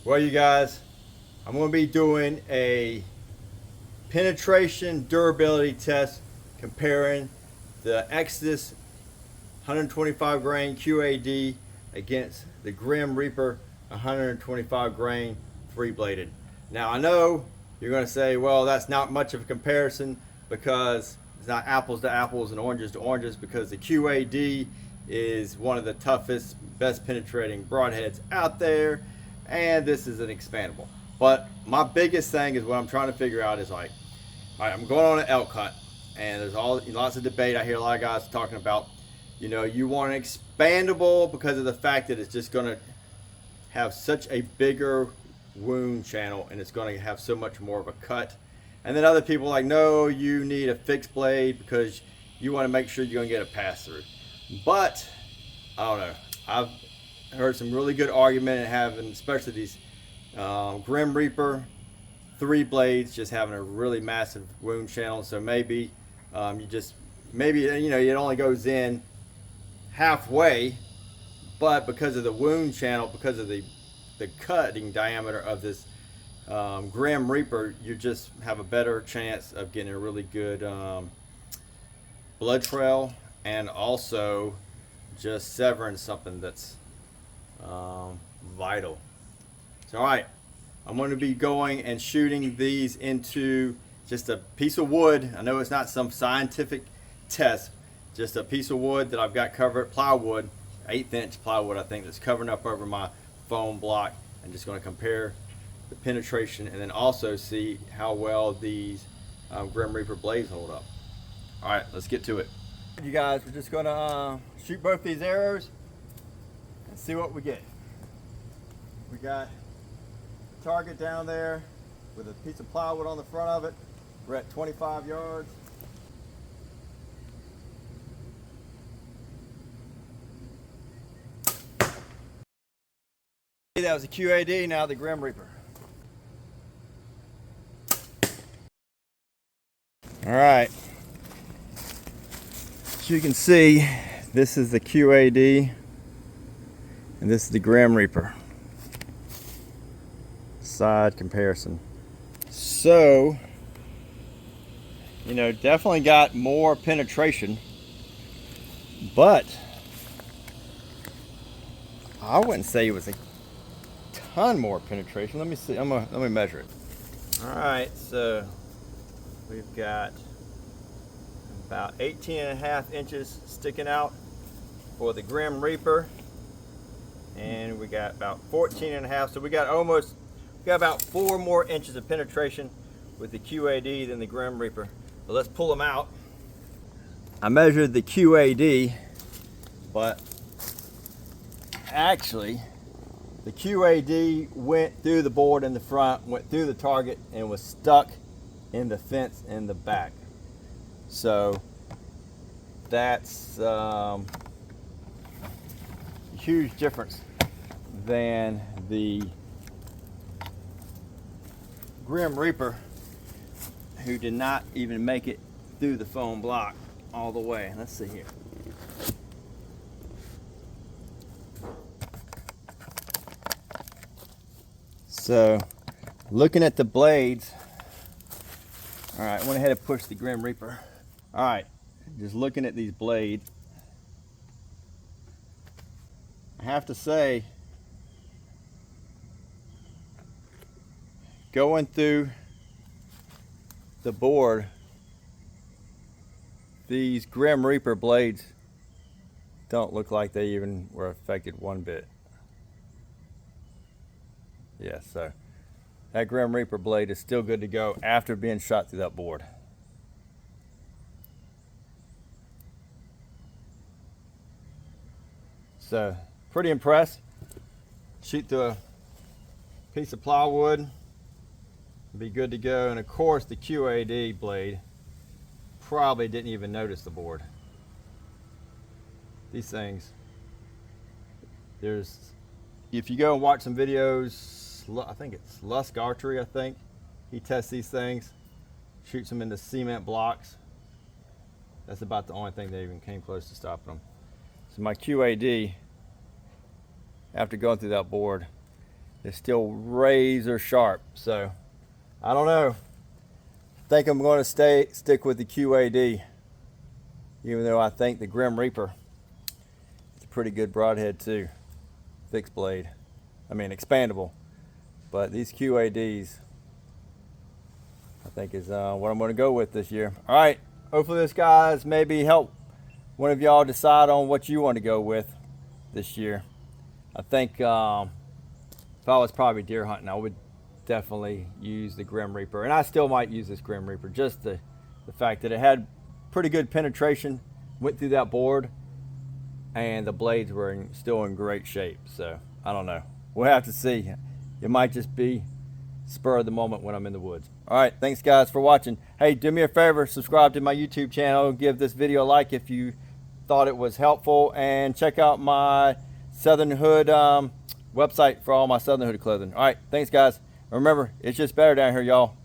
Well, you guys, I'm going to be doing a penetration durability test comparing the Exodus 125 grain QAD against the Grim Reaper 125 grain 3-bladed. Now I know you're going to say, well, that's not much of a comparison because it's not apples to apples and oranges to oranges, because the QAD is one of the toughest, best penetrating broadheads out there, and this is an expandable. But my biggest thing is what I'm trying to figure out is like, all right, I'm going on an elk hunt, and there's lots of debate. I hear a lot of guys talking about, you know, you want an expandable because of the fact that it's just going to have such a bigger wound channel and it's going to have so much more of a cut. And then other people are like, no, you need a fixed blade because you want to make sure you're going to get a pass through. But I don't know. I've heard some really good argument in having, especially these Grim Reaper 3 blades, just having a really massive wound channel. So maybe it only goes in halfway, but because of the wound channel, because of the cutting diameter of this Grim Reaper, you just have a better chance of getting a really good blood trail, and also just severing something that's vital. So all right, I'm going to be going and shooting these into just a piece of wood. I know it's not some scientific test, just a piece of wood that I've got covered, plywood, 1/8 inch plywood I think, that's covering up over my foam block. I'm just going to compare the penetration and then also see how well these Grim Reaper blades hold up. All right, let's get to it. You guys, we're just going to shoot both these arrows and see what we get. We got the target down there with a piece of plywood on the front of it. We're at 25 yards. That was a QAD, now the Grim Reaper. All right, as you can see, this is the QAD and this is the Grim Reaper. Side comparison. So, you know, definitely got more penetration, but I wouldn't say it was a ton more penetration. Let me see. Let me measure it. All right, so we've got about 18.5 inches sticking out for the Grim Reaper, and we got about 14.5. So we got about 4 more inches of penetration with the QAD than the Grim Reaper. But let's pull them out. I measured the QAD, but actually the QAD went through the board in the front, went through the target, and was stuck in the fence in the back. So that's a huge difference than the Grim Reaper, who did not even make it through the foam block all the way. Let's see here. So, looking at the blades, all right, I went ahead and pushed the Grim Reaper. All right, just looking at these blades, I have to say, going through the board, these Grim Reaper blades don't look like they even were affected one bit. Yeah, so that Grim Reaper blade is still good to go after being shot through that board. So, pretty impressed. Shoot through a piece of plywood, be good to go. And of course, the QAD blade probably didn't even notice the board. These things, if you go and watch some videos, I think it's Lusk Archery, I think he tests these things, shoots them into cement blocks. That's about the only thing that even came close to stopping them. So my QAD, after going through that board, is still razor sharp. So I don't know. I think I'm going to stick with the QAD, even though I think the Grim Reaper is a pretty good broadhead too. Fixed blade. I mean expandable. But these QADs, I think is what I'm going to go with this year. All right. Hopefully this guys maybe help one of y'all decide on what you want to go with this year. I think if I was probably deer hunting, I would definitely use the Grim Reaper. And I still might use this Grim Reaper. Just the fact that it had pretty good penetration, went through that board, and the blades were still in great shape. So I don't know. We'll have to see. It might just be spur of the moment when I'm in the woods. All right, thanks guys for watching. Hey, do me a favor, subscribe to my YouTube channel, give this video a like if you thought it was helpful, and check out my Southern Hood website for all my Southern Hood clothing. All right, thanks guys. Remember, it's just better down here, y'all.